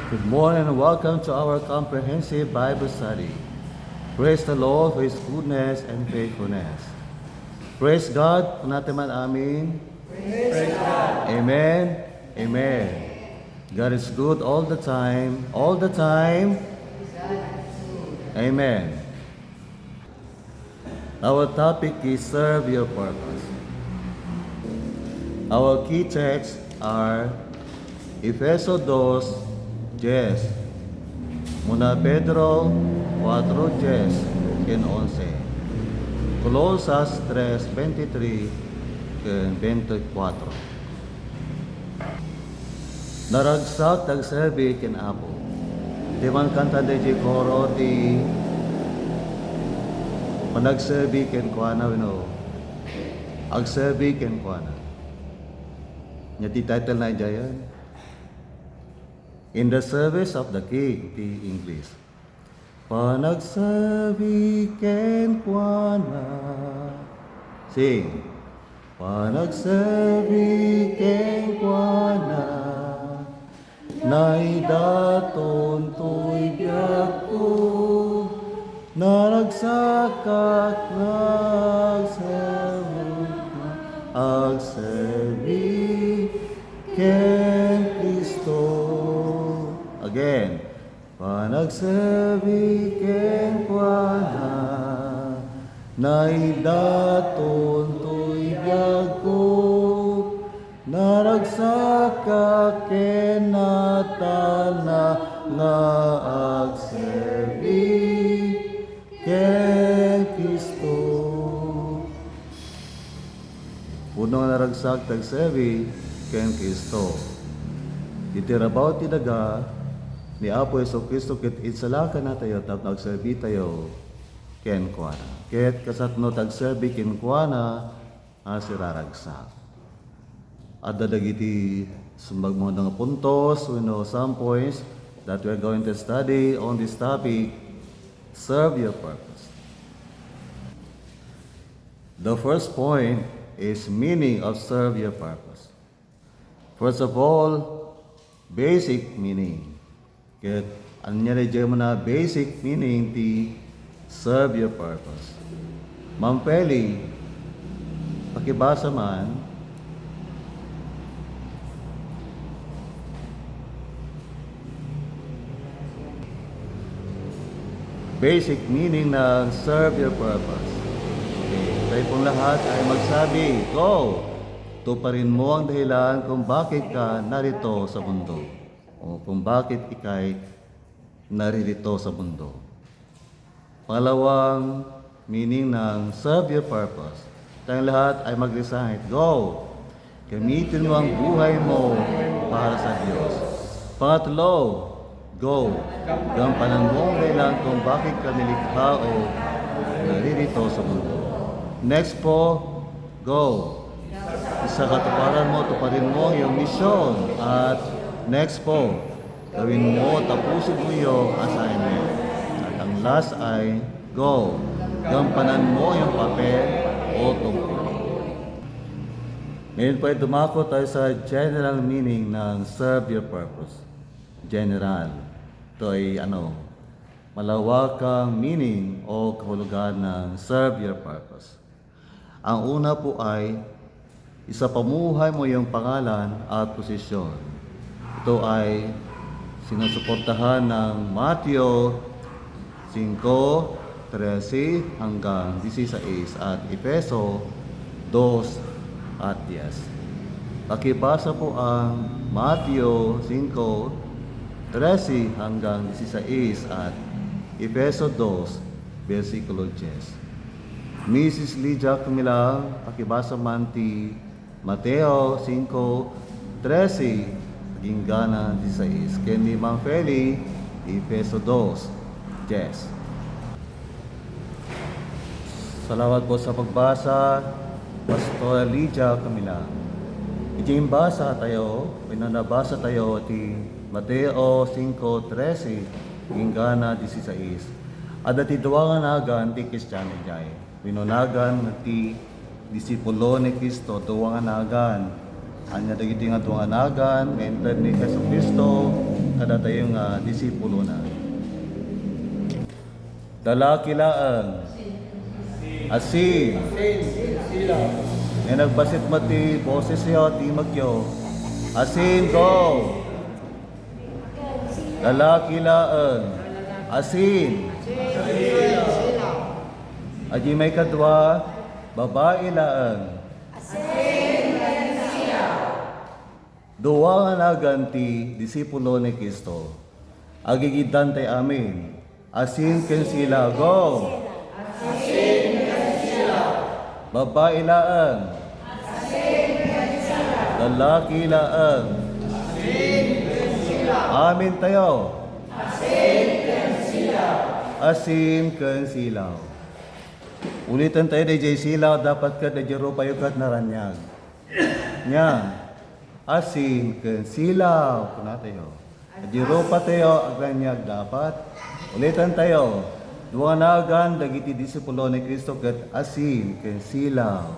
Good morning and welcome to our comprehensive Bible study. Praise the Lord for His goodness and faithfulness. Praise God. Natin man amin. Praise God. Amen. Amen. God is good all the time. All the time. Amen. Our topic is serve your purpose. Our key texts are Efeso 2:10, Muna Pedro 4:10 and 11, Colosas 3:23 and 24. Naragsak tagserbi ken Apo. Di man kanta de koro ti panagserbi ken kuana wino. Agserbi ken kuana. Nya ti title na jayan. In the service of the King, the English. Panagsabi ken kuana. Sing. Panagsabi ken kuana. Naidaton to'y biyak ko. Naragsakak agsabi ken Kristo. Again, panagsabi ken kuana, naidaton to'y biyak ko, naragsaka ken natana nga agsabi ken Kristo. Puno nga naragsak tagsabi ken Kristo. Itirabaw ti daga ni Apo Yesu Kristo ket itsalakan na tayo tap nagserbi tayo ken kuana. Ket kasatno tagserbi ken kuana asiraragsak. Adda dagiti sumbag mo nga puntos, some points that we are going to study on this topic, serve your purpose. The first point is meaning of serve your purpose. First of all, basic meaning. Ket anya mo na basic meaning ti serve your purpose. Mampeli, pakibasa man, basic meaning ng serve your purpose. Okay, tayo pong lahat ay magsabi, go! Tuparin mo ang dahilan kung bakit ka narito sa mundo. O kung bakit ikay naririto sa mundo. Pangalawang meaning ng serve your purpose. Tayong lahat ay mag-recite, go! Gamitin mo ang buhay mo para sa Diyos. Pangatlo, go! Gampanan mo ang dahilan kung bakit ka nilikha o naririto sa mundo. Next po, go! Sa katuparan mo, tuparin mo yung misyon. At next po, gawin mo, tapusin mo yung assignment. At ang last ay, go! Gampanan mo yung papel o tungkulin. Ngayon po ay dumako tayo sa general meaning ng serve your purpose. General. Ito ay malawakang meaning o kahulugan ng serve your purpose. Ang una po ay isapamuhay mo yung pangalan at posisyon. Ito ay sinusuportahan ng Matthew 5:13 hanggang 16 at Efeso 2:10. Pakibasa po ang Matthew 5:13 hanggang 16 at Efeso 2, versikulo 10. Mrs. Lydia Camilang, pakibasa man ti Mateo 5:13 Gingana 16. Ken ni Mang Feli, Efeso 2:10. Salamat po sa pagbasa, Pastor Lydia Camilang. Ijimbasa tayo, pinanabasa tayo ti Mateo 5:13 Gingana 16. Adati duwangan agan ti Kristiyano jay. Pinunagan ti disipulo ni Kristo duwangan agan. Anya dagiti nga duwangan agan, enter ni Jesu Kristo kada tayong disipulo na. Dalakilaan, asin, nga nagbasit mati, boses siya, di magyo, asin, go! Dalakilaan, asin, aji may kadwa, babae laan, duwa nga naganti, disipulo ni Kristo. Agigidan tay amin. Asin ken sila, go! Babae laan. Lalaki laan. Amin tayo. Asin ken silaw. Ulitan tayo DJ silaw, dapat ka DJ rupayukat naranyag. Nya. Asin ken silaw. Kuna tayo. DJ rupa tayo, agranyag dapat. Ulitan tayo. Duwanagan dagiti disipulo ni Kristo ket asin ken silaw.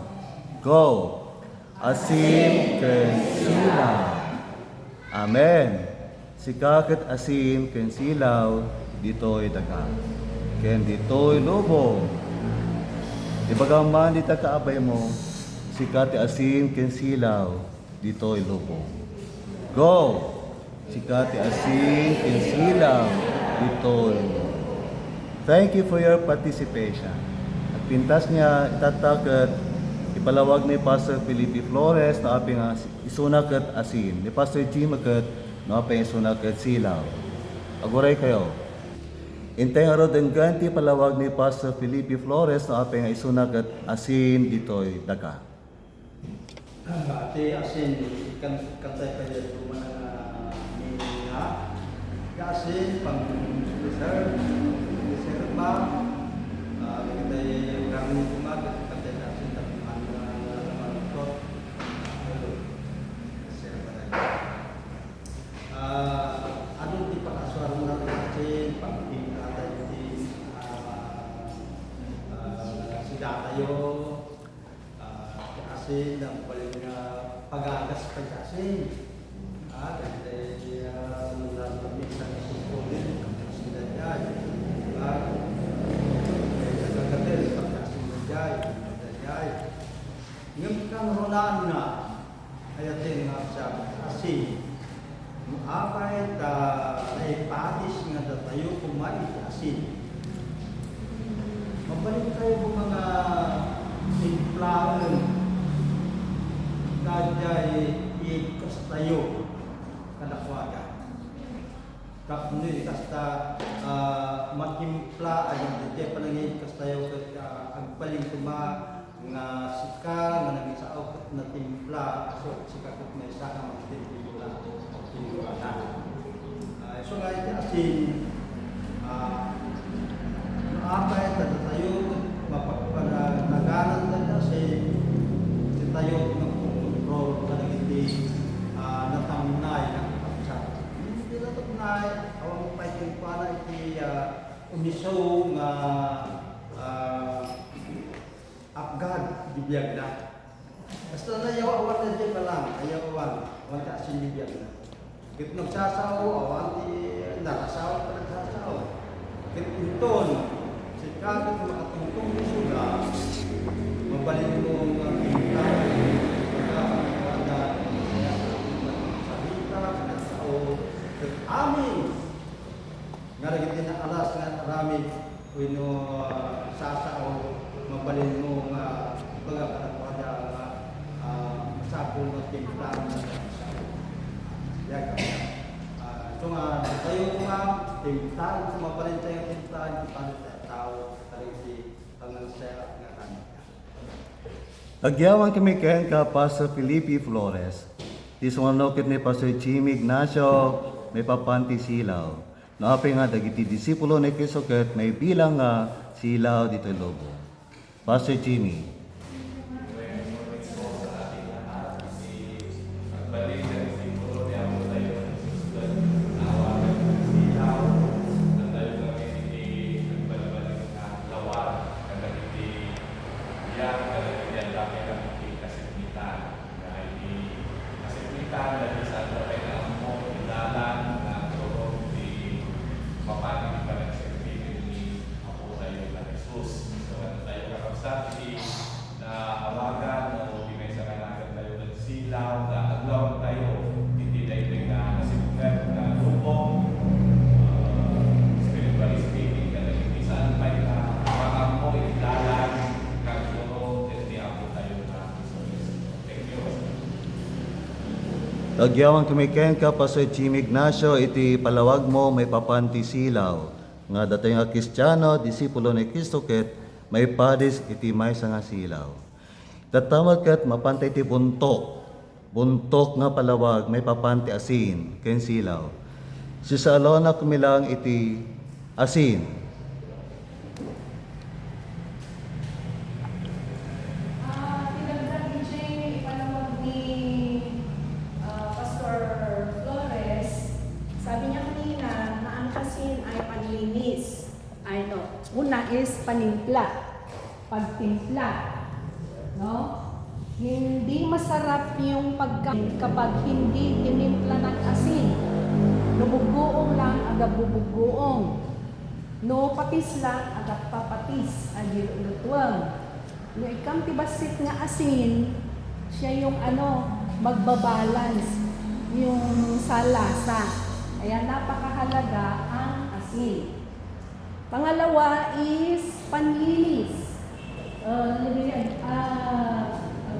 Go. Asin ken silaw. Amen. Sika ket asin ken silaw ditoy daga. Ken ditoy lubong. Ibagaman di ta kaabay mo, sika ti asin ken silaw ditoy lubong. Go. Sika ti asin ken silaw ditoy lubong. Thank you for your participation. At pintas niya itataket ipalawag ni Pastor Felipe Flores na aping isunaket asin. Ni Pastor Jim ket no aping isunaket silaw. Aguray kayo. Intay aro den ganti palawag ni Pastor Felipe Flores na aping isunaket asin ditoy daga. Ati asin kantay kaya tuman na asin pang ba kita kami kumagat kantay asin tapi mantot ano di pakaswar mo na asin pang tayo asin ang paling pagagas pag-asin kasi mula minsan na sukunin sila dyan nagkakatil pag-asin mo dyan yung karoon na ayatin nga sa asin apay naipatis nga tayo kumain asin. Mabalik tayo po mga implaan kajay ikas tayo kadakwaga. Kapuni kasta matimpla ayang DJ panangin ikas tayo agpaling kuma nga sika nga nagisao ket na timpla so sika ket may saka magtimpla tinuana. So nga asin apay tayo mapagpanagalan na si tayo ng control na hindi natamnay ng kapsat. Hindi natamnay, awang pa ito para iti umiso nga apgad bibiyag na. Basta na yaw awan na di pa lang, ayaw awan ka asin bibiyag na. Kit nagsasaw, awan di nakasaw pa nagsasaw. Kit inton, kahit makatungtong mo sila, mabalik mo ang tingkay, pagkakawala, salita, pagkakao, amin! Nga rin na alas nga marami, kung sasao, mabalik mo nga, pagkakawala, masapol ng tingkay, so nga, tayo nga, tingkay, mabalik tayo tingkay, Agyawan kami kayan ka Pastor Felipe Flores. Tisunganokit ni Pastor Jimmy Ignacio, may papanti silaw. Naapay nga dagiti disipulo ni Kristo ket may bilang nga silaw dito lobo. Pastor Jimmy. Agyawan kumiken ka pa sa Jimmy Ignacio, iti palawag mo may papanti silaw. Nga datay nga Kristiyano, disipulo ni Kristo ket, may padis iti may nga silaw. Tatamag ket mapantay ti buntok. Buntok nga palawag, may papanti asin, ken silaw. Si Salona kumilang iti asin. Tinagdag ni Jay, ipanawag ni Pastor Flores, sabi niya kanina na ang asin ay panlinis. Una is panimpla, pagtimpla. No? Hindi masarap yung pagkain kapag hindi tinimpla ng asin. Nubugoong lang, agad bubugoong. No patis lang, agad papatis, agil ulutwang. Yung ikang tibasit nga asin, siya yung magbabalance yung sa lasa. Kaya napakahalaga ang asin. Pangalawa is panlinis.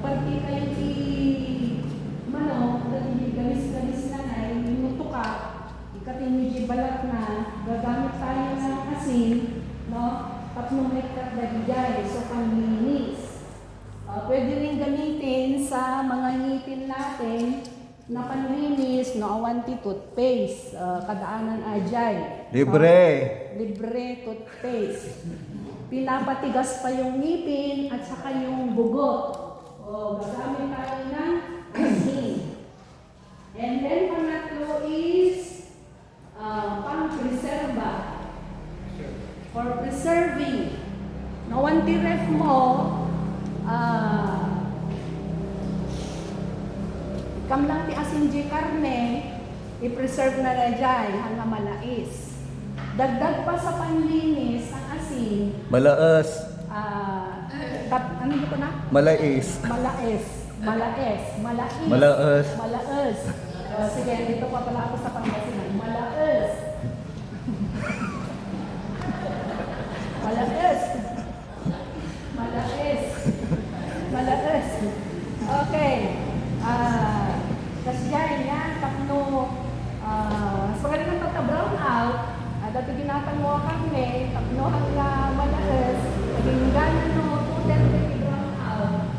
Pagki kayo gamis-gamis na ay minuto ka, ikatin medyo balat na, gagamit tayo ng asin, no? Tapos may katdagigay, so panlinis. Pwede rin gamitin sa mga ngipin natin na panlinis, no? Awanti toothpaste, kadaanan ajay. Libre! Libre toothpaste. Pinapatigas pa yung ngipin at saka yung bugot. Gagamit tayo ng asin. And then pangatlo is pang-preserva. For preserving. Nawanti ref mo, ikam lang ti asin di karne, i-preserve na na dyan hanggang malais. Dagdag pa sa panlinis ng asin, Malaas! ano dito na? Malais! Malaes. Malais. Malais. Malaas! Malaes. Sige, dito pa pala ako sa Pangasinan. Malaes. Malaes. Malaes. Malaes. Okay. Kasi yan, tapno, sa kanila pagka-brown out, dati ginatang mo kami, tapno hanggang malaes, naging gana no, tutel na brown out,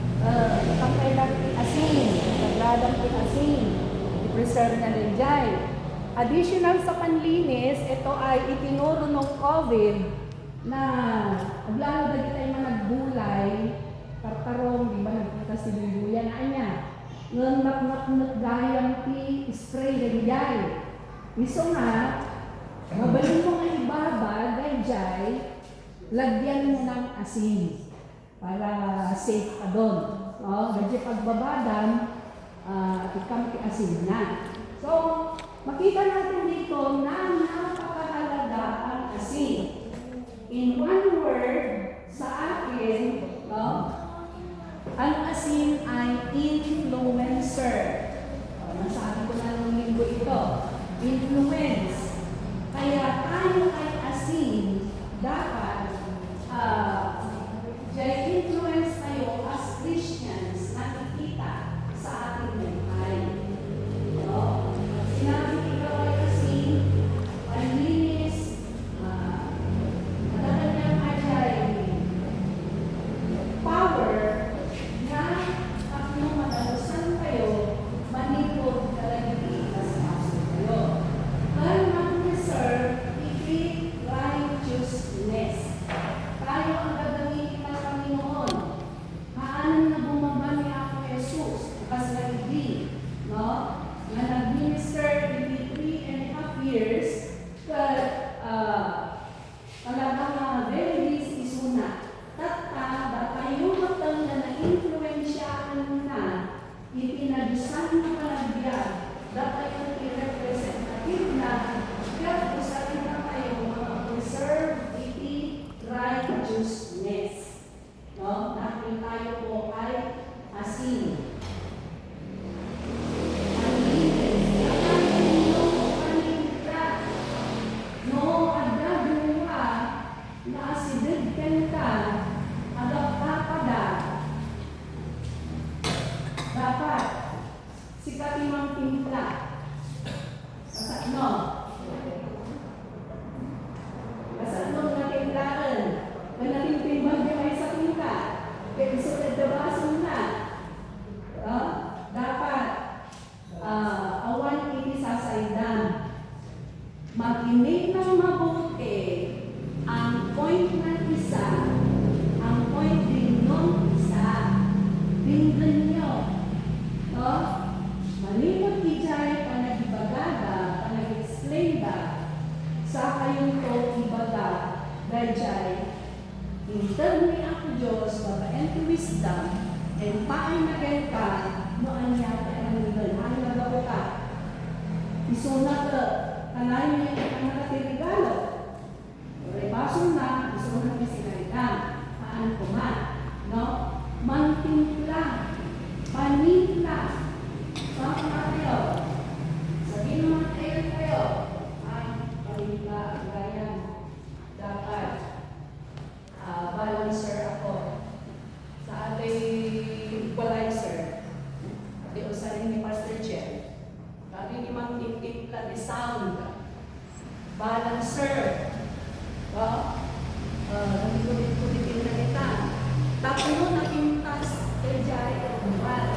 kapay lang asin, nagladang asin, i-preserve na rin dyan. Additional sa panlinis, ito ay itinuro ng COVID na aglalo na tayo mga nagbulay, tartarong, di ba nagpunta si Bibuya na niya. Nganak gayang ti spray rin dyan. Iso nga, mabalin mo nga ibabag, gayjay, lagyan mo ng asin para safe ka doon. Gadya pagbabadam, ikam ti asin na. So, makita natin dito na napakahalaga ang asin. In one word, sa akin, ang asin ay influencer. Nasabi ko na ng linggo ito. Influence. Kaya tayo ay asin, dapat influence tayo as Christians na nakikita sa ating buhay. Sinabi ikaw ay asin, panlinis, madagal niyang ajay, power na kapno madalusan kayo, manipod kalagay sa kaso kayo. Kaya mag-preserve, i-righteousness. Makinig ng mabuti ang point ng isa, ang point din ng isa. Tingnan nyo. No? Malimot ijay panagibagaga, panag-explain ba sa kayong to ibaga, dahil intern ni ako Diyos, babaen to wisdom, and paay na ka, no anya ka ang nilal, ano nagawa ka? Isuna ka, kanayin niya ka ang nakatirigalo. Rebaso na, isuna ka sinalitan, paan ko man, no? Mantimpla, panimpla, saan na kayo? Sabihin naman kayo, panimpla, ang ganyan, dapat, balancer ako sa ating equalizer. At usahin ni Pastor Jeff. Sabi ni Mang Timpla ni sound. Balancer. Nagikulit-kulitin na kita. Tapos nakintas kay Jai Obumal.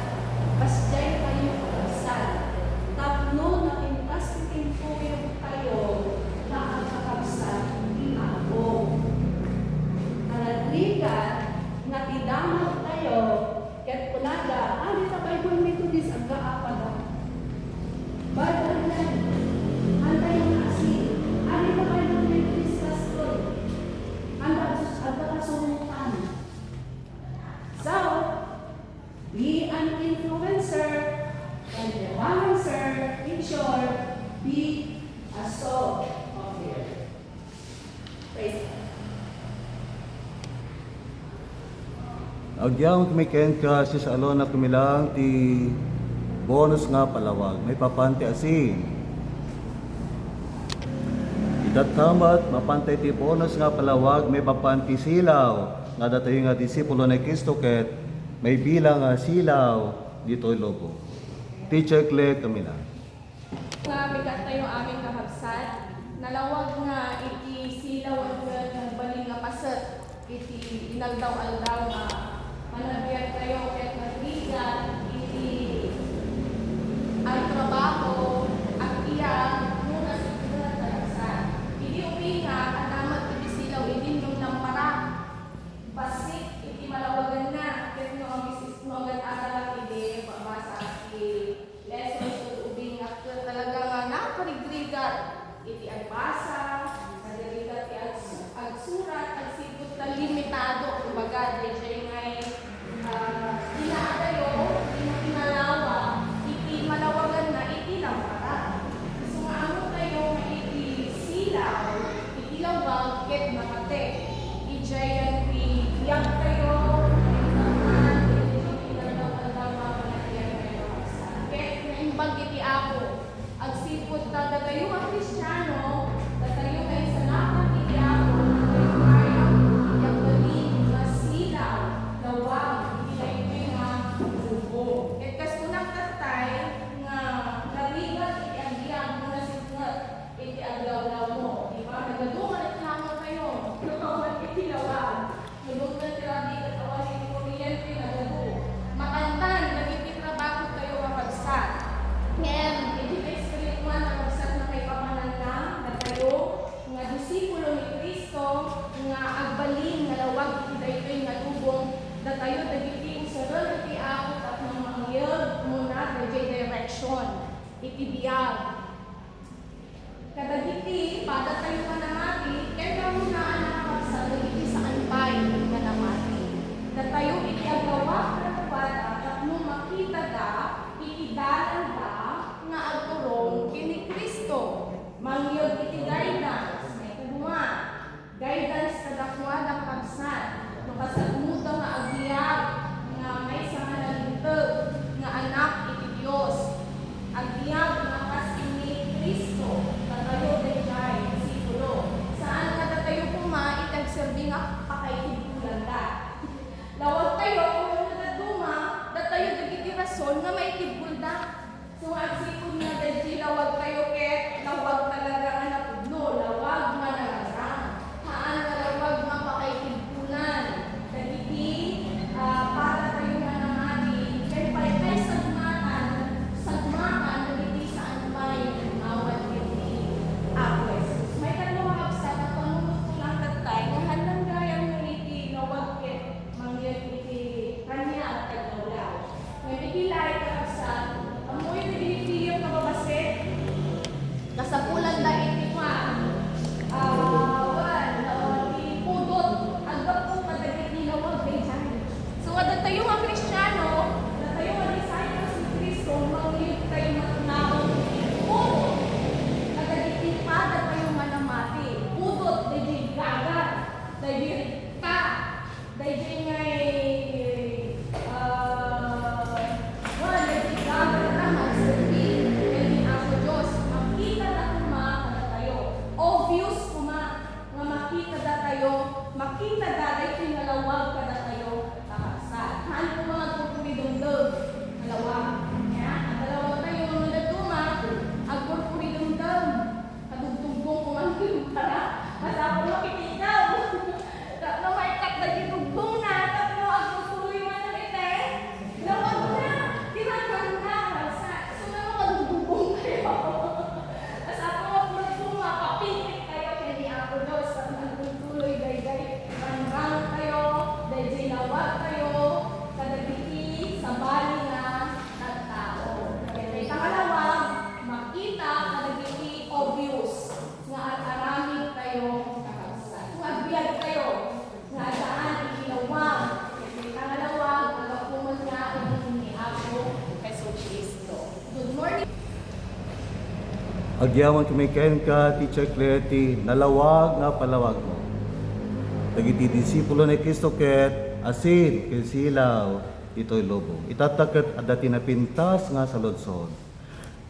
Pas Jai kayo kasal. Tapos nakintas ko yung kayo na ang kakabsat hindi ako. Nalagrigan, natidamag tayo, kaya't punada, ali sa Bible Methodist ang kaapada. Bible na, handa yung asin, ali sa Bible Methodist Pastor, handa kasumutan. So, be an influencer, and the balancer, in short, be a salt of the earth. Praise God. Agyang kumiken ka si sa alon na kumilang ti bonus nga palawag. May papanti asin. Itatkamat, mapantay ti bonus nga palawag, may papanti silaw. Nga datayo nga disipulo ni Kristo ket may bilang nga silaw dito logo. Teacher Claire Camila. Nga bigat tayo aming kahabsat, nalawag nga iti silaw at nagbaling nga paset, iti inagdaw-aldaw nga manabiyag tayo ket nagbigan iti ang trabaho at iyang muna sa kahabsat. Iti upinga, anamat iti silaw, iti yung lampara, basik, iti malawagan na, ket no ang bisis no ang agalang iti pabasa iti lessons ito ubing at talaga nga naparigrigat iti agbasa, nagrigat iti agsurat, agsipot na limitado, kumbaga, DJ ngay inaadayo, inalawa, iti malawagan na iti lampara. So nga ano tayo nga iti silaw, iti lawag, ket nakate, ijayan iyag tayo, imbag iti ako, agsipot na datayo ang Kristiyano, datayo kayo sa lahat iti ako, kaya yung galing na silaw, lawag, iti kayo nga subo. At kasunang tatay, nga narigat iti agiyag mo na signat, iti aglaw-law mo. Diba? Nagadungan at hangon kayo, nakawan iti lawag, nagugnan tirabi at awan iti kuryente, nagadu. Makantan, nagititrabaho kayo kapagsak. And iti espiritual na magsat na kay pamananda na tayo nga disipulo ni Kristo nga agbalin nga lawag iti daytoy nga tubong da tayo dagiti usaron iti ako at nang mangyod muna daytoy direction iti biyag. Kadagiti pada tayo manamati kaya muna ang nakapagsa dagiti sa anbay nga namati. Da tayo iti agawak na tubada at nung makita da iti dalan da nga agturong kini Kristo. Mangyod iti guidance. May kadunga. Guidance kadakwa ng pagsan. No kasagmuda nga agiyag nga may sa nga nalintag nga anak iti Dios. Agiyag nga kasi ni Kristo. Tatayo dayjay disipulo. Saan nga tatayo kuma itagserbi nga pakaitibbulan da. Lawag tayo kung nadaduma datayo dagiti rason nga may tibbul da. So, agsipon nga dahil lawag kayo ket, lawag talaga nga napudno. Agyaman kumiken ka, Teacher Clarity, nalawag nga palawag mo. Dagiti disipulo ni Kristo ket, asin, ken silaw, ito'y lobo. Itataket at dati napintas nga sa lodsod.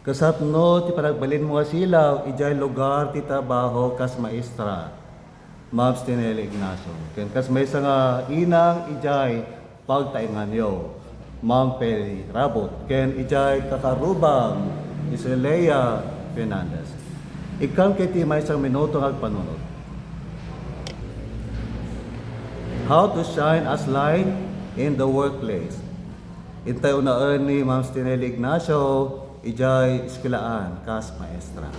Kasapno, ti panagbalin mo nga silaw, ijay lugar ti trabaho kas maestra. Ma'am Stinelli Ignacio. Ken kas may nga inang ijay pagtaingan yo. Ma'am Peli Rabot. Ken ijay kakarubang Iselea Fernandez. Ikan kay ti may isang minuto nga panunod. How to shine as light in the workplace. Intay unaan ni Ma'am Stinelli Ignacio, ijay eskwelahan kas maestra.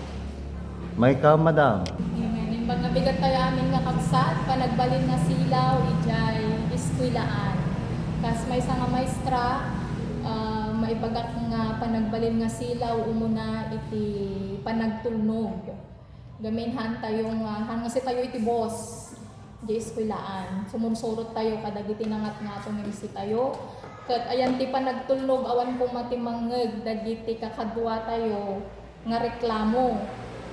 May ka, madam. Amen. Yung mga bigat tayo amin nga kagsat, panagbalin nga silaw, ijay, iskwilaan. Kas may isa nga maestra, maibagat nga panagbalin nga silaw, umuna iti panagtulnog. Gaminhan tayong, kasi tayo iti boss, di iskwilaan. Sumunsurot tayo, kadagiti nangat nga tumimsi tayo. Kat ayan ti panagtulnog, awan po matimangeg, dagiti kakadwa tayo, nga reklamo.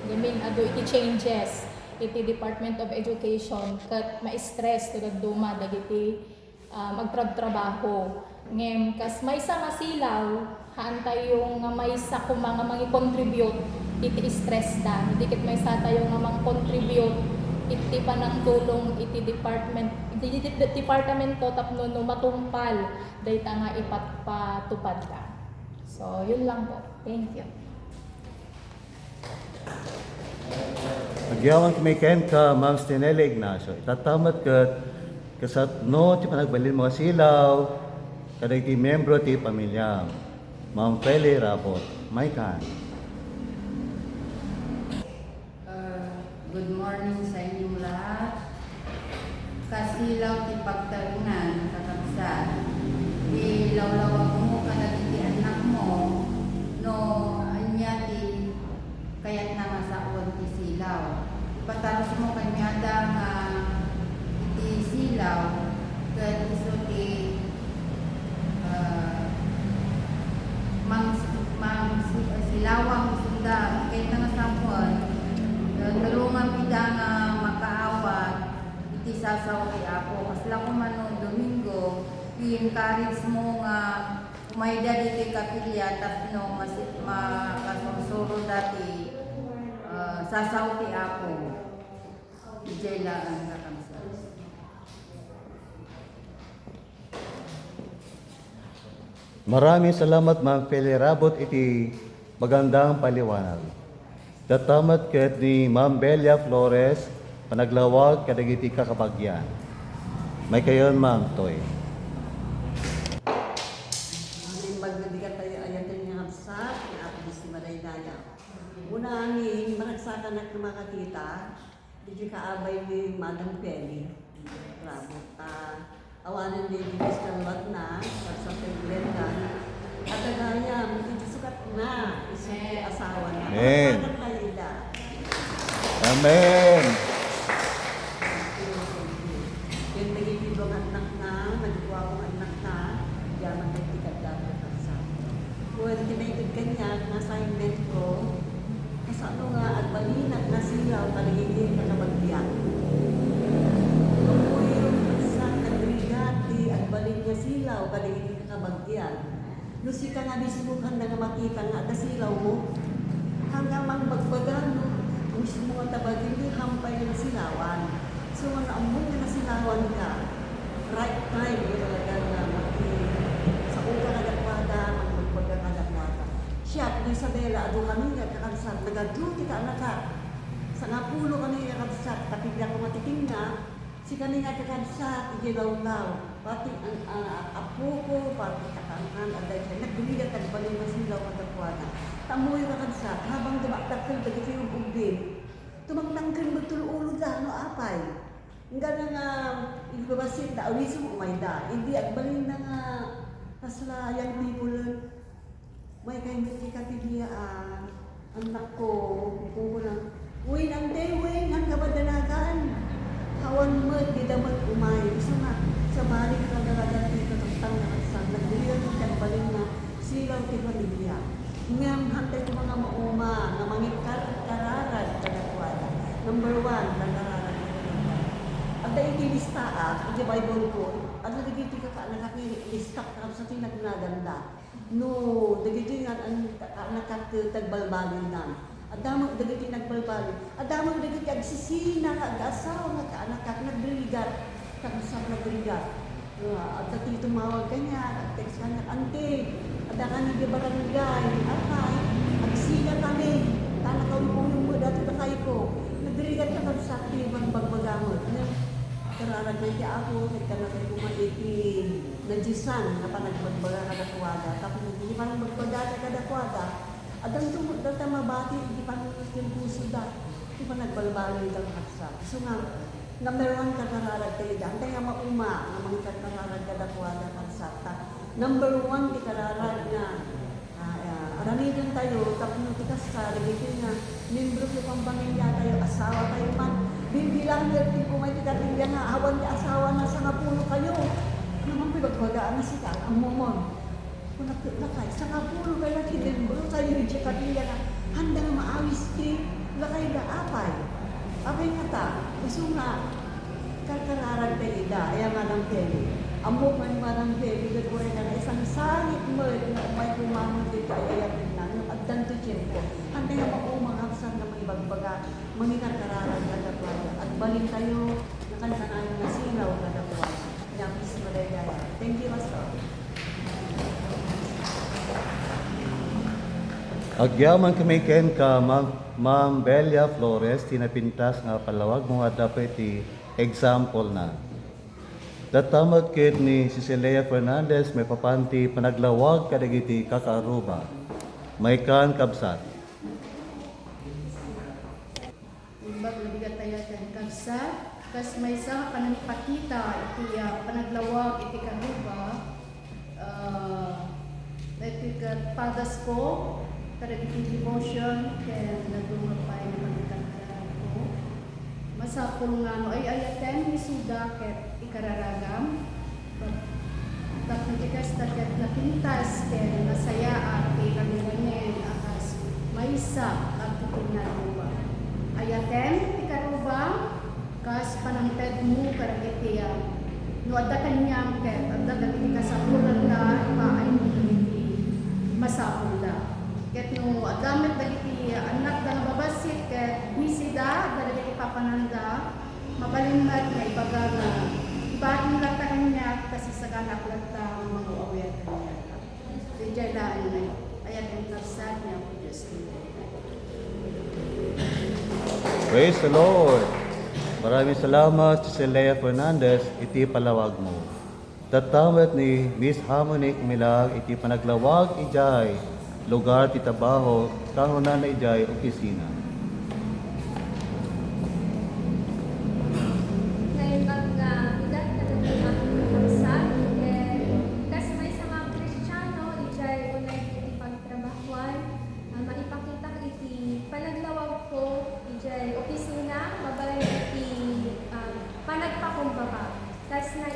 Gamin ado iti changes iti Department of Education kat ma-stress tulad duma dagiti magtrabaho ngem kas maysa nga silaw haan tayo nga maysa ko mga contribute iti stress da dikit maysa tayo nga mang contribute iti panang tulong iti departamento tapno no matumpal dayta nga ipatpatupad ka. So yun lang po. Thank you. Agyawan kumiken ka, Ma'am Stinelli Ignacio. Itatamat ka kasapno ti panagbalin mo silaw kadag ti membro ti pamilya. Ma'am Peli Rabot. May kan. Good morning sa inyong lahat. Kasilaw ti pagtalunan kakabsat. Ilawlawag mo kadag ti anak mo no anya ti kayat na nga sa uwan ti silaw. Patalos mo kanyada nga iti silaw kat iso ti silawang sunda kay nga sa uwan tulungan pida nga makaawat iti sasaw kay ako. Kasla ko man Domingo i-encourage mo nga umayda dito kapilya tapno makasunsuro dati sasaw ti ako. Ijay lang kakamsa. Maraming salamat, Ma'am Peli Rabot, iti magandang paliwanag. Tatamat ket ni Ma'am Belia Flores, panaglawag kadagiti kakabagyan. May kayon, Ma'am Toy. Magbibigat tayo ayatan niya sa ako si Maraydaya. Una angin, maragsakan na kumakakita, di kaabay ni Madam Peli. Rabot. Awanan din di biskalwat na, sa paglendan. At agaya, hindi sukat na, isang asawa na. Amen. Maragsakan tayo ila. Amen. Yung nagipibong anak na, nagkuha kong anak na, yaman ng tikat dapat ang sa. Kung estimated kanya, ang assignment ko, kasano nga at balinat na silaw, paligigin na kabagbiyak. Kung yung sa kagrigati at balin niya silaw, paligigin na kabagbiyak. Lusi ka nga mismo ka na makita nga at silaw mo, hanggang magbagbagano, mismo nga tabagin yung hampay ng silawan. So, ang among na silawan ka, right time, yung talaga na sa uka kadakwada, magpagpagka kadakwada. Siya, ni Isabela, ado kami nga kakansat, nag-duty ka anak ka. Sa nga pulo kami nga kakansat, kapigla ko matiting na, si kami nga kakansat, igilaw-law. Pati ang apo ko, pati kakangan, aday siya, nagduligat ang balin ng silaw kadakwada. Tamo yung kakansat, habang dumaktakil, bagay yung ubin, tumangtangkin magtululo dahil no apay. Nga na nga, ibabasit na, awiso mo umayda. Hindi at balin na nga, kasla, young people, may kayo may katibiyaan, anak ko, kung ko lang, uy, ang day, uy, ang kabadanagan. Hawan mo, di dapat umay. Gusto nga, sa bali ka nalagat dito, tang na kasal, nagdilihan mo kang balin na, silaw ti pamilya. Ngayon, hantay ko mga mauma, na mangikar itilista di Bible ko, ano dagiti ka nakakilista ka sa tinagnaganda. No, dagiti nga ang nakakatagbalbalin na. Adamo dagiti nagbalbalin. Adamo dagiti agsisina ka asawa nga kaanak ka nagbrigat. Sa nagbrigat. At dati tumawag ka niya, text ka niya, ante, ada ka ni barangay, akay, agsina kami, tanakaw yung mo dati na kayo ko. Nagbrigat ka kami sa aktivan bagbagamot. Kararag na siya ako, nagkanakay kumalitin, najisan, na pa nagbagbaga kadakwada, tapos hindi pa nagbagbaga kadakwada, at ang data mabati, hindi pa yung puso da, hindi pa nagbalbalin kang kaksa. So nga, number 1 kakararag kayo da, antay nga mauma, nga mga kakararag kadakwada kaksa. Number 1 di kararag na, aramidan tayo, tapos nutikas sa, lagay nga, membro ko pang pamilya tayo, asawa tayo man, bibilang natin kung may tikatilya nga, awan niya asawa na sa ngapuno kayo. Naman pinagbagaan na sila, ang momon. Kung nakay, sa ngapuno kayo natin, membro tayo yung tikatilya na, handa na maawis ki, lakay na apay. Apay nga ta, gusto nga, karkararag tayo da, ayaw nga ng peli. Amok man ng peli, gagawin ka na isang sangit mo, na may kumamon dito, ayaw rin na, at danto tiyempo. Handa nga maumangapsan na may bagbaga, mangingat kararag kadakwada. At balik kayo, nakansanaan na silaw kadakwada. Yapis Malayaya. Thank you, Pastor. Agyaman kami ken ka, Ma'am Belia Flores, tinapintas nga palawag mo nga dapat example na. Datamot kit ni Cecilia Fernandez may papanti panaglawag kadagiti kakaaruba. May kan kabsat. Imbag nabigat tayo sa kansa, kas may sa panagpakita, iti panaglawag, iti karuba, iti padas ko, kada iti devotion, kaya nagumapay na pagkakataran ko. Masapul nga no, ay ayaten, misuda, ket ikararagam, tapos ikas takat na pintas, kaya nasayaan, kaya kamiwanin, akas maysa, at itingaruba. Ayaten, ikaruba, kas panangted mo, karagitiya, no adda kanyang ket, adda kanyang kasapulan na, ipaay mo kanyang masapul na. Ket no adamit dagiti anak da nababasit ket misida dagiti papananda mabalinmat nga ibaga nga ibahin lang ta kanya kasi sa kanak lang ta mga awet kanya. Dijay daan na ayan ang nafsad niya po Diyos. Praise the Lord! Maraming salamat, Cecilia Fernandez, iti palawag mo. Tatamit ni Miss Harmonic Milag, iti panaglawag ijay, lugar ti trabaho, kahunan na ijay, opisina. Ngayon ang idat na naging pagkakasal, kasi may sa mga Kristiyano, ijay unay iti pagtrabahuan, maipakita iti panaglawag ko, ijay opisina, mabalay iti panagpakumbaba. Kas na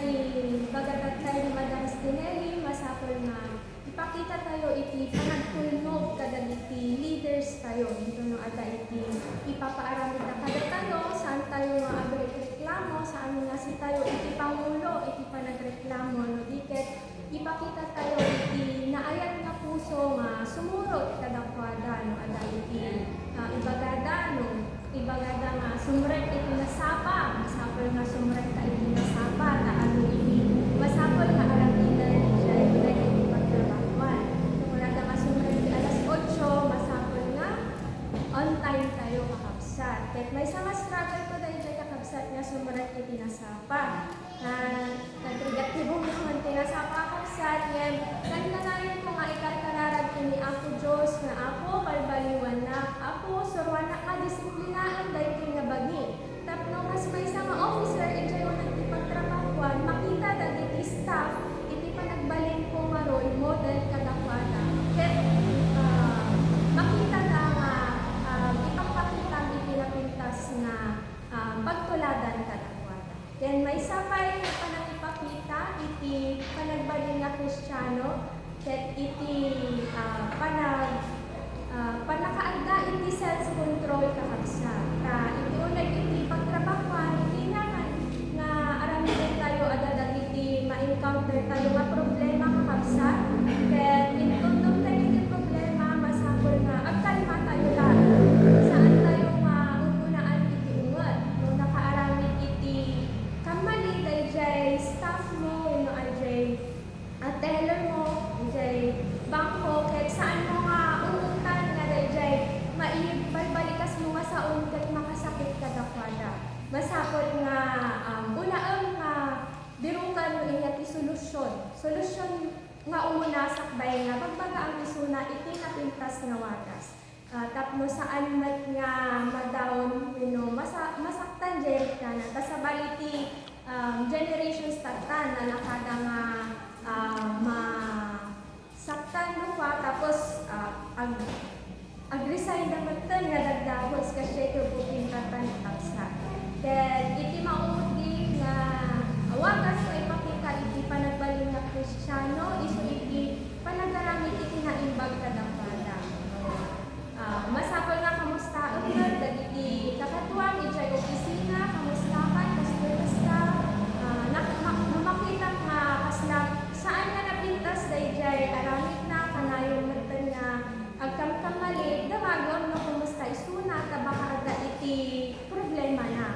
bagagat tayo ni Madam Stinelli, masapol na ipakita tayo iti panagtulnog kadagiti leaders tayo. Dito no ada iti ipapaaramid na kada tayo, saan tayo nga agreklamo, saan nga si tayo iti pangulo, iti panagreklamo, no diket ipakita tayo iti naayat nga puso nga sumurot kadakwada, no ada iti ibagada, no ibagada nga sumrek iti nasapa, masapol nga sumrek ka iti nasapa, na ano iti masapol nga aramida siya iti pagtrabahuan. Kung wala ka masumrek iti alas 8, masapol nga on time tayo kakabsat. Ket may sa nga struggle ko dahil tayo kakabsat nga sumrek iti nasapa. Nagregatibo mo kung tinasapa kakabsat, yan nagnanayon ko nga ikarkararag ni Apo Diyos na Apo, balbaliwan na Apo, surwan na ka disiplinaan dahil kayo nabagi. Tapno mas may sa mga officer, ijay o nagtipagtrabahuan, makita dagiti staff, iti panagbalin ko nga role model kadakwada. Ket makita na nga ipagpakita ang ipinapintas na pagtuladan kadakwada. Then may sapay na panagipakita, iti panagbalin nga Kristiyano, ket iti panakaagda iti self-control may tayo nga problema kakabsat. Kaya intundong tayo yung problema, masapol nga, agkalma tayo lang. Saan tayo unaan iti ungot. Nung nakaaramid iti kamali, dahil jay staff mo, yun ay jay teller mo, jay bangko, kahit saan mo nga uuntan nga dahil jay maibalikas mo nga sa kahit makasakit ka dakwada. Masapol nga unaang nga birukan mo inyati solusyon. Solusyon nga umuna sakbay nga pagbaga ang isuna iti napintas nga wagas. Tapno saan mat nga madaon masaktan jay ka na. Tas sabaliti generations tatan na nakada nga masaktan mo pa tapos ag-resign na matan nga dagdagos kasi ito buking tatan taksa. Then iti maumudi nga wagas ko ipakita iti panagbaling na Kristiyano iso iti panagaramit iti naimbag kadampada. Masapol nga kamusta ugnod dagiti kakatuan iti opisina kamustakan kasta makita nga kasla saan nga napintas dayjay aramid na kanayon matan nga agkamkamali damagon no kumusta isuna ta baka aga iti problema na.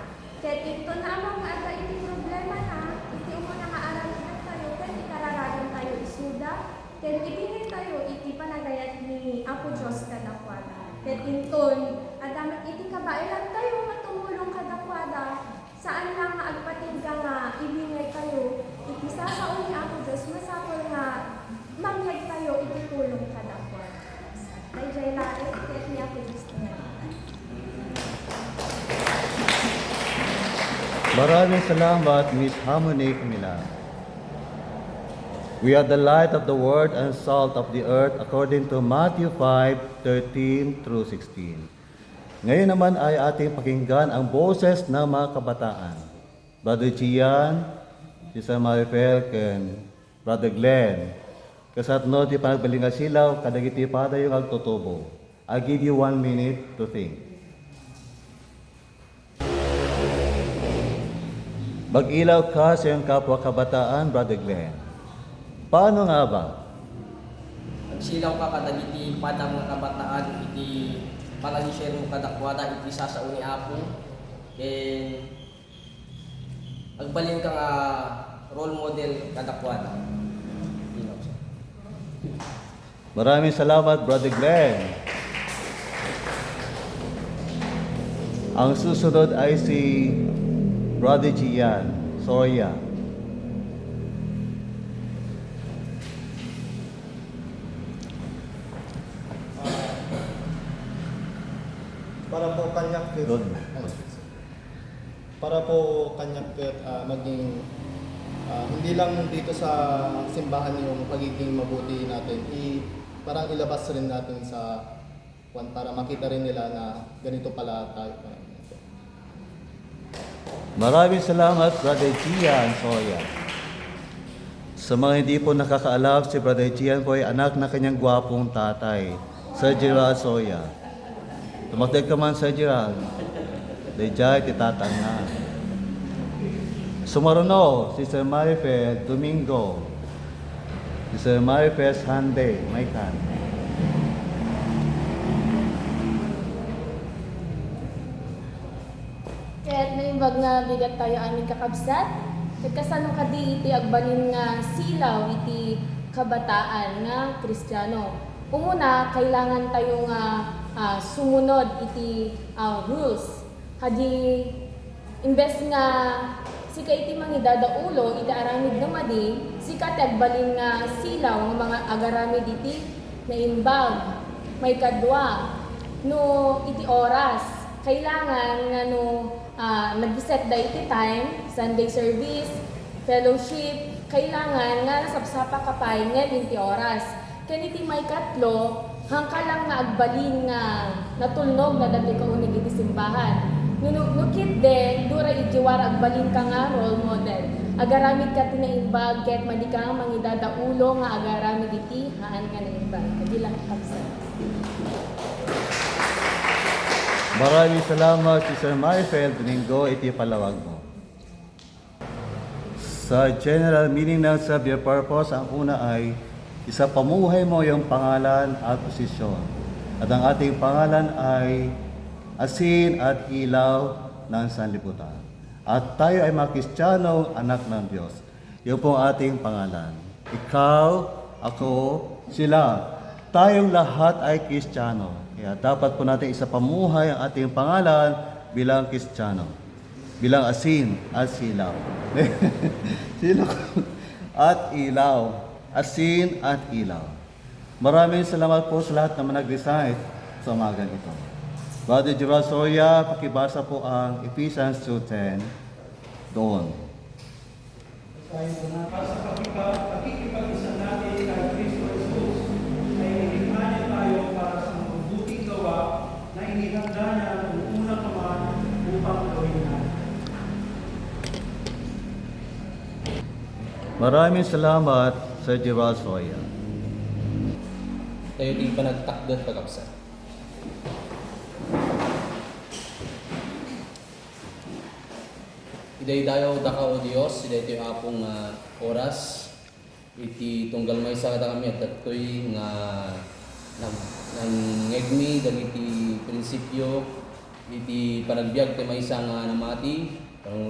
Kaya ito na amang aga iti problema na iti umuna nga aramid na tayo kaya ikararagan tayo isuda kaya ibigay tayo iti panagayat ni Apo Diyos kadakwada. Kaya inton adamat iti kabailan tayo matumulong kadakwada saan lang nga agpating ka nga ibingay kayo, iti sasaon ni Apo Diyos, masapol nga mangyag tayo, iti tulong ka dapat. Ay, jay lahat, kahit ni Apo Diyos na. Maraming salamat, Miss Harmony Camila. We are the light of the world and salt of the earth according to Matthew 5:13 through 16. Ngayon naman ay ating pakinggan ang boses ng mga kabataan. Brother Gian, Sister Marifel, and Brother Glenn. Kasatno ti panagbalinga silaw, kadagiti pada yung agtutubo. I'll give you 1 minute to think. Mag-ilaw ka sa iyong kapwa kabataan, Brother Glenn. Paano nga ba? Agsilaw ka kadagiti pada mga kabataan, iti palagi-share mo kadakwada iti sasaon ni Apo. And agbalin ka nga role model kadakwada. Maraming salamat, Brother Glenn. Ang susunod ay si Brother Gian Soria. Para po kanyak Good. para po kanyak maging hindi lang dito sa simbahan yung pagiging mabuti natin, parang ilabas rin natin sa para makita rin nila na ganito pala tayo. Maraming salamat, Brother Gian Soria. Sa mga hindi po nakakaalam, si Brother Gian po ay anak na kanyang gwapong tatay, Sir Gerald Soria. Tumatag ka man, Sir Gerald. Dayjay, titatang na. Sumaruno, si Sir Marifel Domingo. Si Sir Marifel Hande, may kan. Kaya't may imbag na bigat tayo aming kakabsat. Kat kasano kadi iti agbalin nga silaw iti kabataan nga Kristiyano. Umuna, kailangan tayo nga sumunod iti rules. Hadi, imbes nga sika iti mangidadaulo, iti aramid nga madi, sika agbalin nga silaw nga mga agaramid iti na imbag, may kadwa, no iti oras. Kailangan nga no nag-set da iti time, Sunday service, fellowship, kailangan nga nasapsapa kapay nga 20 oras. Kaniti may katlo, hangka lang nga agbalin nga natulnog na dati ka unig iti simbahan. Nukit din, dura ijiwar agbalin ka nga role model. Agaramid ka tinaimbag, ket madi ka nga mangidadaulo nga agaramid iti haan ka naimbag. Kabilang kapsat. Maraming salamat, si Sir Marifel Domingo, iti palawag mo. Sa general meaning ng serve your purpose, ang una ay isa pamuhay mo yung pangalan at posisyon. At ang ating pangalan ay asin at ilaw ng sanlibutan. At tayo ay mga Kristiyano, anak ng Diyos. Yun po ang ating pangalan. Ikaw, ako, sila. Tayong lahat ay Kristiyano. Kaya dapat po natin isa pamuhay ang ating pangalan bilang Kristiyano. Bilang asin at silaw. Silaw at ilaw. Asin at ilaw. Maraming salamat po sa lahat na nag-recite sa umagang ito. Brother Gerald Soria, pakibasa po ang Ephesians 2:10 doon. Sa pakikipag-isa natin kay Kristo Jesus, ay nilikha niya tayo para sa mabubuting gawa na inihanda niya noong una pa man upang gawin natin. Maraming salamat, Sir Gerald Soria. Tayo di panagtakdat pagkapsa. Iday dayo daka o Dios, iday tayo apong oras, iti tunggal may sa kada kami at datoy nga nang ngegmi dagiti prinsipyo iti panagbiag ti maysa nga namati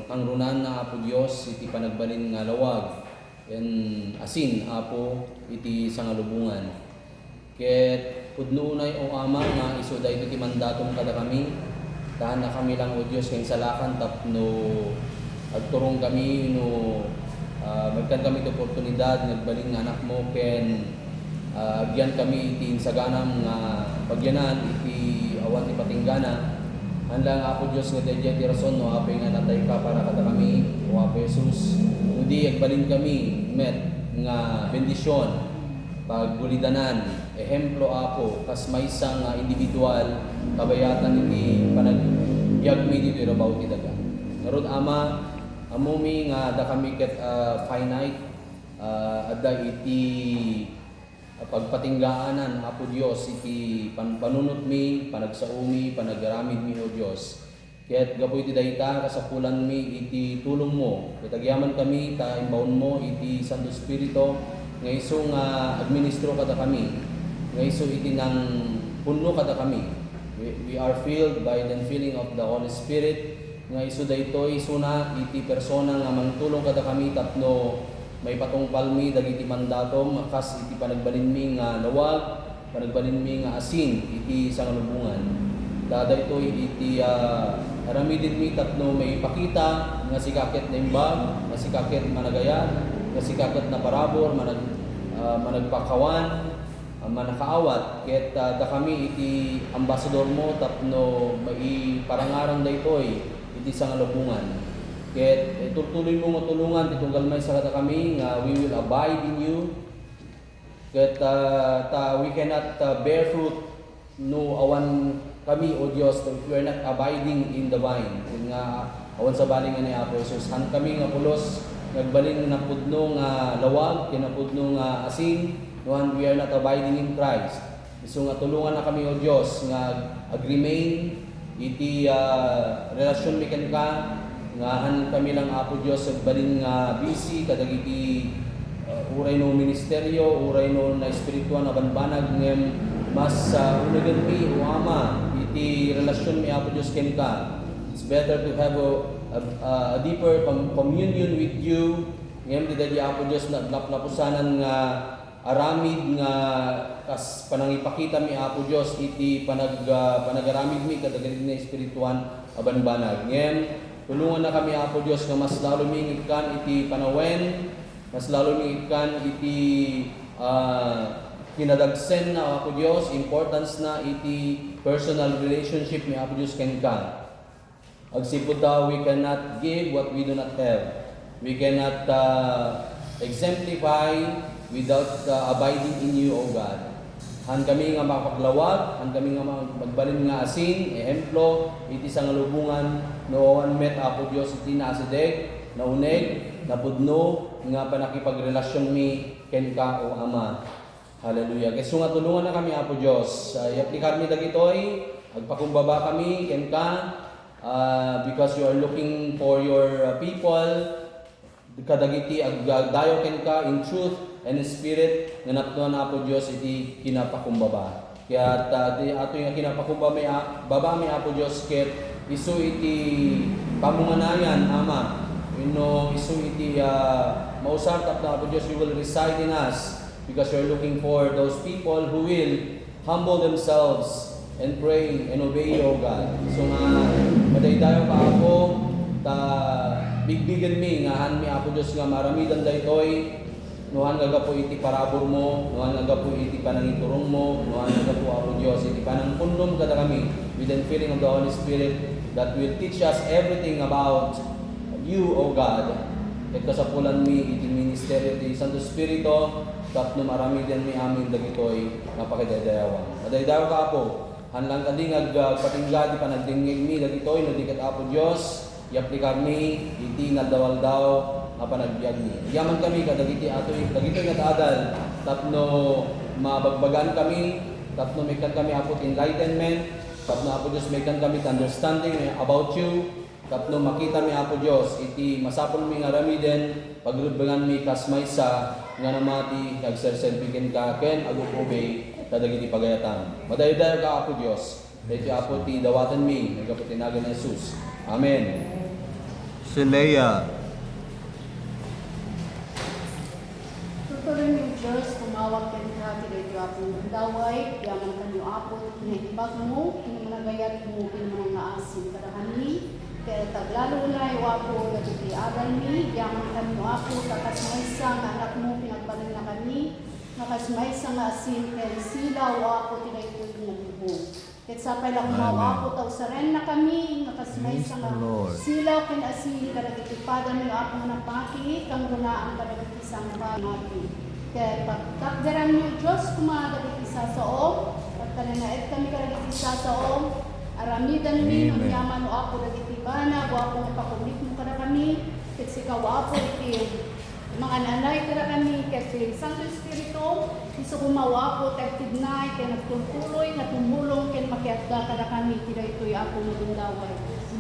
ang runan na apo Dios iti panagbalin nga lawag yan asin apo iti sangalubungan ket pudnunay o ama nga isu dayto ti mandatom kada kami tahan na kami lang o Dios kay salakan tapno agturong kami no magkan kami ti oportunidad nagbalin nga anak mo ken agyan kami iti saganam nga pagyanan iti awan ti patinggana hanlang apo Dios nga dadya ti rason no apay nga natay ka para kada kami o apo Jesus hindi agbalin kami met nga bendisyon pagbulidanan ehemplo apo kas maysa nga individual kabayatan iti panagbiag mi dito irabaw ti daga ngarud ama amumi nga da kami ket finite adda iti pagpatinggaanan apo Dios iti panunot mi panagsaumi panagaramid mi o Dios ket gapoy ti dayta kasapulan mi iti tulong mo ket agyaman kami ta imbawon mo iti Santo Espiritu nga isu nga administro kada kami nga isu iti nang punno kada kami we are filled by the filling of the Holy Spirit nga isu daytoy suna iti persona nga mangtulong kada kami tapno may patungpal mi dagiti mandatom kas iti panagbalin mi nga lawag panagbalin mi nga asin iti sangalubungan daytoy iti aramidin mi tapno may ipakita nga sikaket na imbag nga sikaket managayat nga sikaket na parabor managpakawan manakaawat ket da kami iti ambasador mo tapno mai parangarang daytoy iti sangalubungan ket tuloy mo matulungan ti tunggal may sa kami nga we will abide in you ket we cannot bear fruit no awan kami o Dios if we are not abiding in the vine nga awan sa baling ni Apo Jesus han kami nga pulos nagbalin na pudno nga lawag kinapudno nga asin noan we are not abiding in Christ isu nga tulungan na kami o Dios nga agremain iti relasyon mi ken ka nga han kami lang apo Dios agbalin nga busy kadagiti uray no ministeryo uray no na espiritual na banbanag ngem mas unagan mi o ama iti relasyon mi apo Dios ken ka it's better to have a deeper communion with you ngem di dadi apo Dios na laplapusanan nga aramid nga kas panangipakita mi apo Dios iti panagaramid mi kadagiti na espirituan abanbanag ngem tulungan na kami apo Dios nga mas lalo mi ngitkan iti panawen mas lalo mi ngitkan iti kinadagsen na apo Dios importance na iti personal relationship mi apo Dios ken ka agsipud daw we cannot give what we do not have we cannot exemplify without abiding in you, O God. Han kami nga makapaglawag, han kami nga magbalin nga asin, ehemplo, iti sangalubungan, nooan met apo Dios iti naasideg, nauneg, napudno, nga panakipagrelasyon mi, ken ka o Ama. Hallelujah. Kaya nga tulungan na kami apo Dios. I-aplikar mi dagitoy, agpakumbaba kami, ken ka, because you are looking for your people, kadagiti agdayo ken ka in truth and in spirit nga naptuan na Apo Dios iti kinapakumbaba. Kaya ato nga kinapakumbaba baba mi Apo Dios ket isu iti pamunganayan Ama. Isu iti mausar tapno Apo Dios, you will reside in us because you're looking for those people who will humble themselves and pray and obey you, O God. So nga madaydayo ka Apo ta bigbigan mi nga han mi Apo Dios nga maramidan daytoy nuhan nga gapo iti parabor mo, nuhan nga gapo iti panangiturong mo, nuhan nga gapo Apo Dios iti panangpundom kada kami with the filling of the Holy Spirit that will teach us everything about you, O God. Ket kasapulan mi iti ministeryo ti Santo Espiritu tapno marami din mi amin dagitoy napakidaydayawan. Madaydayaw ka Apo. Hanlang kadingag patingga di panagdingig mi dagitoy no diket Apo Dios i-aplikar mi iti naldawaldaw nga panagbiag mi. Yaman kami kadagiti atoy dagitoy nga taadal tapno mabagbagan kami, tapno mekan kami Apo enlightenment, tapno Apo Dios mekan kami understanding about you, tapno makita mi Apo Dios iti masapol mi nga ramiden pagrudbangan mi kasmaysa nga namati nagserserbiken ka ken agubobey kadagiti pagayatan. Madaydayo ka Apo Dios. Dahil Apo ti dawatan mi nagapatinagan ni Jesus. Amen. Si Leia. Tutuloy niyo Diyos, tumawag ka ka, tinay Apo daway, yaman ka niyo Apo, tinahibag mo, kinamanagayat mo, kinamanangaasin kada kami, kaya taglalo na iyo Apo, nagiti agal mi, yaman ka niyo Apo, takasmaysa nga anak mo, pinagbalin na kami, nakasmaysa nga asin, kaya silaw Apo, tinay ko yung nabubong. Ket sapay lang Apo, taw saren na kami, nakasmaysa nga silaw ken asin, kadagiti pada niyo Apo na paki, kang runaan kadagiti sangpa natin. Kaya pagtakdaran niyo Diyos, kumadagiti sasaom, pagkalinaet kami kadagiti sasaom, aramidan mi, ng yaman o Apo dagiti bana, o Apo napakumit mo kada kami, ket sikaw Apo iti mga nanay kada kami, ket si Santo Espiritu, iso gumawa po, tagtignay, kaya nagtultuloy, natumulong, kaya makiatda kada kami, tira ito'y Apo magundaway.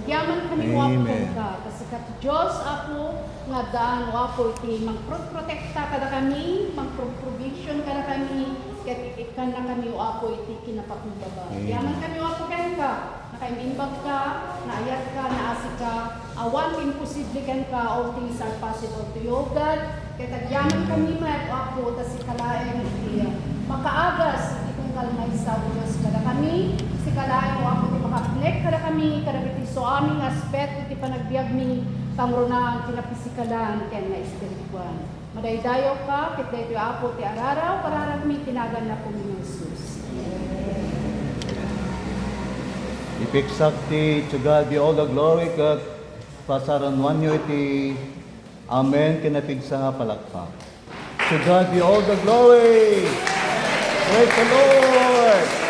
Yaman kami wapo ka, kasi kat Diyos Apo, nga daan wapo iti magprotekta kada kami, magprovision kada kami, kaya ikan na kami wapo iti kinapakumbaba. Yaman kami wapo ka, nakaimbag ka, naayat ka, naasik ka, awan imposible ka, all things are possible to you, God. Kaya tagyaman kami wapo, tas ikalain iti makaagas, itong kalmay sa Diyos kada kami, si kalain wapo iti makaplek kada kami, kada iti so aming aspect, iti panagbiag mi, pangrunaan, tinapisikalan, kaya na espirituan. Madaydayo ka, kita ito Apo, ti araraw, pararag mi, tinagan na po ni Jesus. Ipiksak to God be all the glory kat pasaranwan nyo iti Amen kinapigsa nga palakpak. To God be all the glory! Praise the Lord!